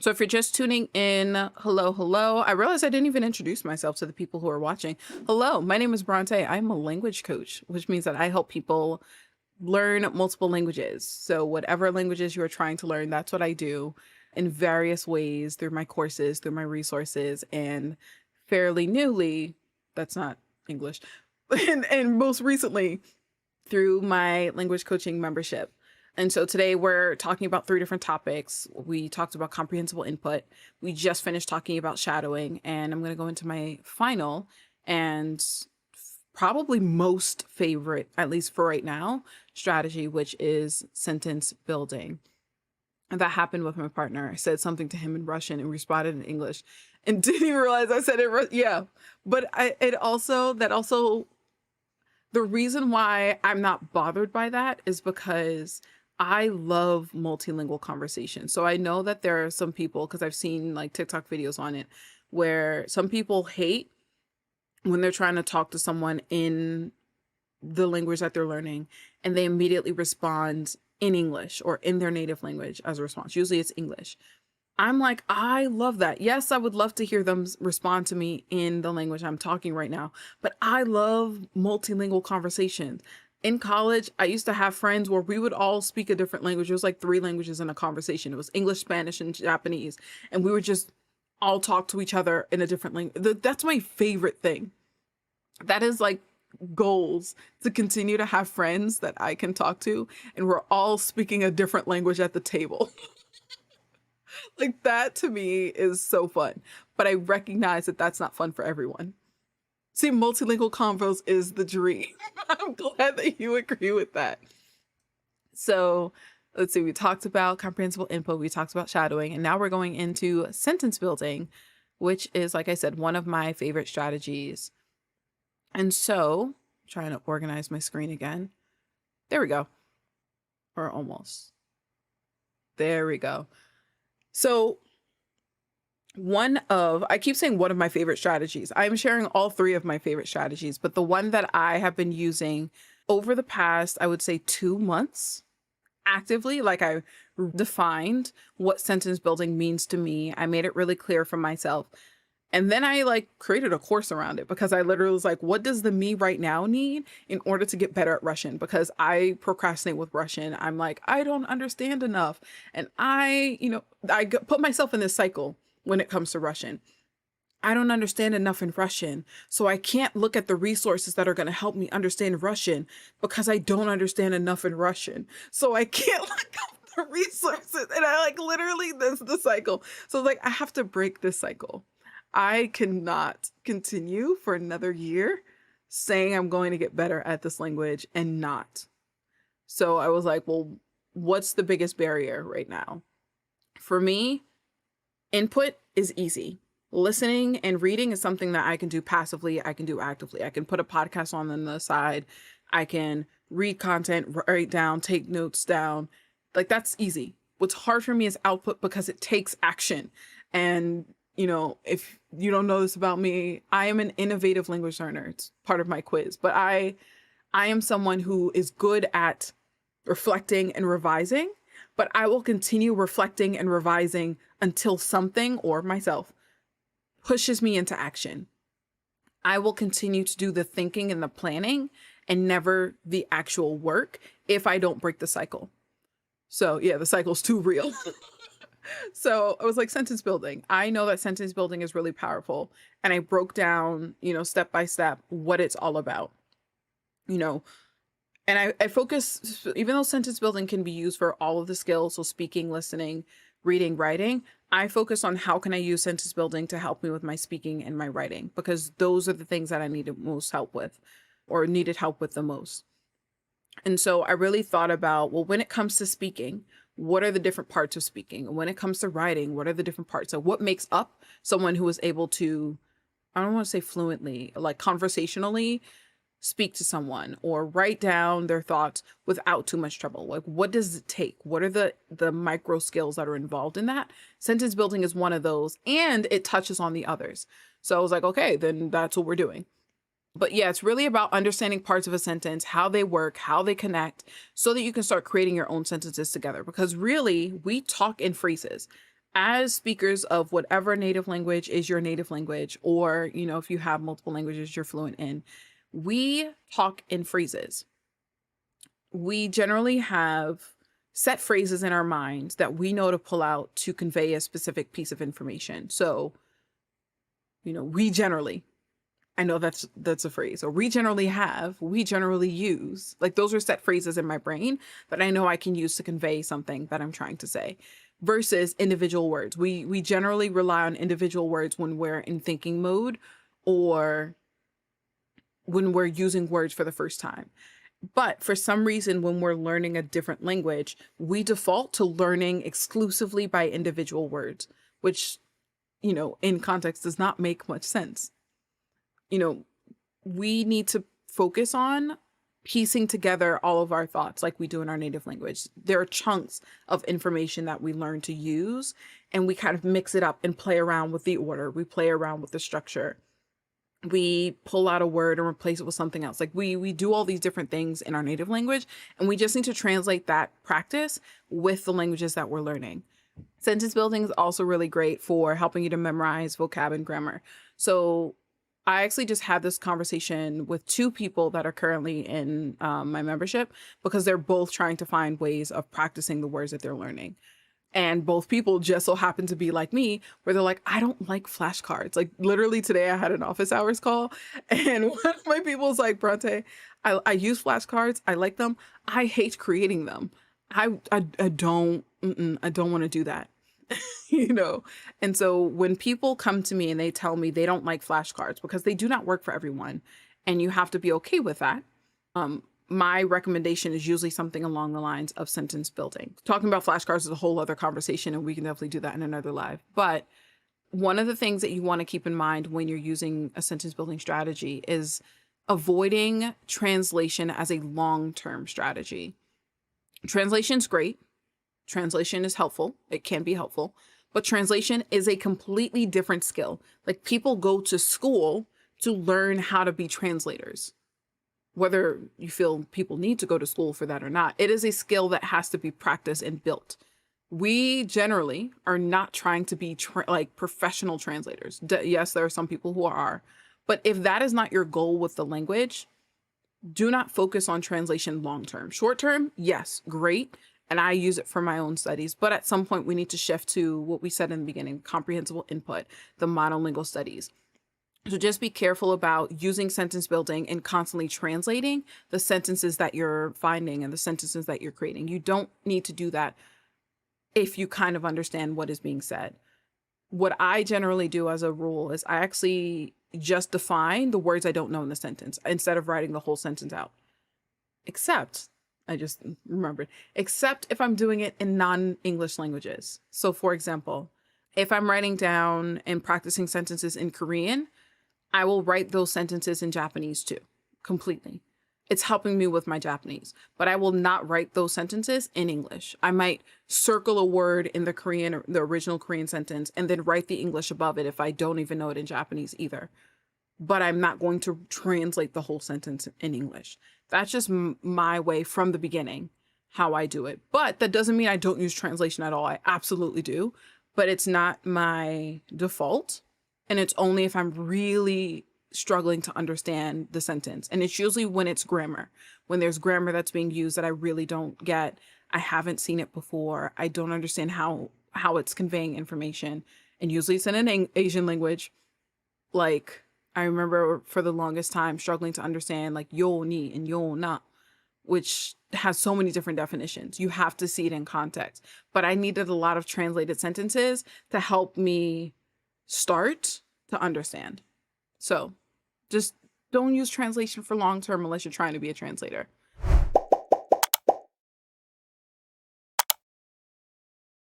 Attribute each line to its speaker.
Speaker 1: So if you're just tuning in, hello, hello. I realized I didn't even introduce myself to the people who are watching. Hello, my name is Bronte. I'm a language coach, which means that I help people learn multiple languages. So whatever languages you are trying to learn, that's what I do in various ways through my courses, through my resources, and fairly newly, that's not English, and most recently through my language coaching membership. And so today we're talking about three different topics. We talked about comprehensible input. We just finished talking about shadowing, and I'm going to go into my final and probably most favorite, at least for right now, strategy, which is sentence building. And that happened with my partner. I said something to him in Russian and responded in English and didn't even realize I said it. Yeah. But the reason why I'm not bothered by that is because I love multilingual conversation. So I know that there are some people, because I've seen like TikTok videos on it, where some people hate when they're trying to talk to someone in the language that they're learning and they immediately respond in English or in their native language as a response. Usually it's English. I'm like, I love that. Yes, I would love to hear them respond to me in the language I'm talking right now, but I love multilingual conversations. In college, I used to have friends where we would all speak a different language. It was like three languages in a conversation. It was English, Spanish, and Japanese. And we would just all talk to each other in a different language. That's my favorite thing. That is like goals, to continue to have friends that I can talk to and we're all speaking a different language at the table. Like that to me is so fun, but I recognize that that's not fun for everyone. See, multilingual convos is the dream. I'm glad that you agree with that. So let's see, we talked about comprehensible input, we talked about shadowing, and now we're going into sentence building, which is, like I said, one of my favorite strategies. And so, trying to organize my screen again. There we go. Or almost. There we go. So I keep saying one of my favorite strategies. I'm sharing all three of my favorite strategies, but the one that I have been using over the past, I would say 2 months actively, like I defined what sentence building means to me. I made it really clear for myself. And then I like created a course around it because I literally was like, what does the me right now need in order to get better at Russian? Because I procrastinate with Russian. I'm like, I don't understand enough. And put myself in this cycle when it comes to Russian. I don't understand enough in Russian. So I can't look at the resources that are going to help me understand Russian because I don't understand enough in Russian. So I can't look up the resources. And I like literally, this is the cycle. So like, I have to break this cycle. I cannot continue for another year saying I'm going to get better at this language and not. So I was like, well, what's the biggest barrier right now? For me, input is easy. Listening and reading is something that I can do passively. I can do actively. I can put a podcast on the side. I can read content, write down, take notes down. Like that's easy. What's hard for me is output because it takes action. And if you don't know this about me, I am an innovative language learner. It's part of my quiz, but I am someone who is good at reflecting and revising, but I will continue reflecting and revising until something or myself pushes me into action. I will continue to do the thinking and the planning and never the actual work if I don't break the cycle. So yeah, the cycle's too real. So I was like, sentence building. I know that sentence building is really powerful. And I broke down, step by step what it's all about, and I focus, even though sentence building can be used for all of the skills, so speaking, listening, reading, writing, I focus on how can I use sentence building to help me with my speaking and my writing, because those are the things that I needed most help with or needed help with the most. And so I really thought about, well, when it comes to speaking, what are the different parts of speaking? When it comes to writing, what are the different parts? So what makes up someone who is able to, I don't want to say fluently, like conversationally speak to someone or write down their thoughts without too much trouble? Like, what does it take? What are the micro skills that are involved in that? Sentence building is one of those, and it touches on the others. So I was like, okay, then that's what we're doing. But yeah, it's really about understanding parts of a sentence, how they work, how they connect, so that you can start creating your own sentences together. Because really, we talk in phrases. as speakers of whatever native language is your native language, or, if you have multiple languages you're fluent in, we talk in phrases. We generally have set phrases in our minds that we know to pull out to convey a specific piece of information. So, we generally, I know that's a phrase, or we generally use, like those are set phrases in my brain that I know I can use to convey something that I'm trying to say versus individual words. We generally rely on individual words when we're in thinking mode or when we're using words for the first time. But for some reason, when we're learning a different language, we default to learning exclusively by individual words, which, in context does not make much sense. You know, we need to focus on piecing together all of our thoughts like we do in our native language. There are chunks of information that we learn to use, and we kind of mix it up and play around with the order. We play around with the structure. We pull out a word and replace it with something else. Like we do all these different things in our native language, and we just need to translate that practice with the languages that we're learning. Sentence building is also really great for helping you to memorize vocab and grammar. So I actually just had this conversation with two people that are currently in my membership because they're both trying to find ways of practicing the words that they're learning. And both people just so happen to be like me, where they're like, I don't like flashcards. Like literally today I had an office hours call and one of my people was like, Bronte, I use flashcards. I like them. I hate creating them. I don't want to do that. you know? And so when people come to me and they tell me they don't like flashcards because they do not work for everyone, and you have to be okay with that. My recommendation is usually something along the lines of sentence building. Talking about flashcards is a whole other conversation, and we can definitely do that in another live. But one of the things that you want to keep in mind when you're using a sentence building strategy is avoiding translation as a long-term strategy. Translation's great. Translation is helpful. It can be helpful. But translation is a completely different skill. Like people go to school to learn how to be translators. Whether you feel people need to go to school for that or not, it is a skill that has to be practiced and built. We generally are not trying to be like professional translators. Yes, there are some people who are, but if that is not your goal with the language, do not focus on translation long-term. Short-term, yes, great. And I use it for my own studies, but at some point we need to shift to what we said in the beginning, comprehensible input, the monolingual studies. So just be careful about using sentence building and constantly translating the sentences that you're finding and the sentences that you're creating. You don't need to do that if you kind of understand what is being said. What I generally do as a rule is I actually just define the words I don't know in the sentence instead of writing the whole sentence out. Except, I just remembered, except if I'm doing it in non-English languages. So for example, if I'm writing down and practicing sentences in Korean, I will write those sentences in Japanese too, completely. It's helping me with my Japanese, but I will not write those sentences in English. I might circle a word in the Korean or the original Korean sentence and then write the English above it if I don't even know it in Japanese either. But I'm not going to translate the whole sentence in English. That's just my way from the beginning, how I do it. But that doesn't mean I don't use translation at all. I absolutely do, but it's not my default. And it's only if I'm really struggling to understand the sentence. And it's usually when it's grammar, when there's grammar that's being used that I really don't get. I haven't seen it before. I don't understand how it's conveying information. And usually it's in an Asian language. Like I remember for the longest time struggling to understand like yo ni and yo na, which has so many different definitions. You have to see it in context. But I needed a lot of translated sentences to help me start to understand. So just don't use translation for long term unless you're trying to be a translator.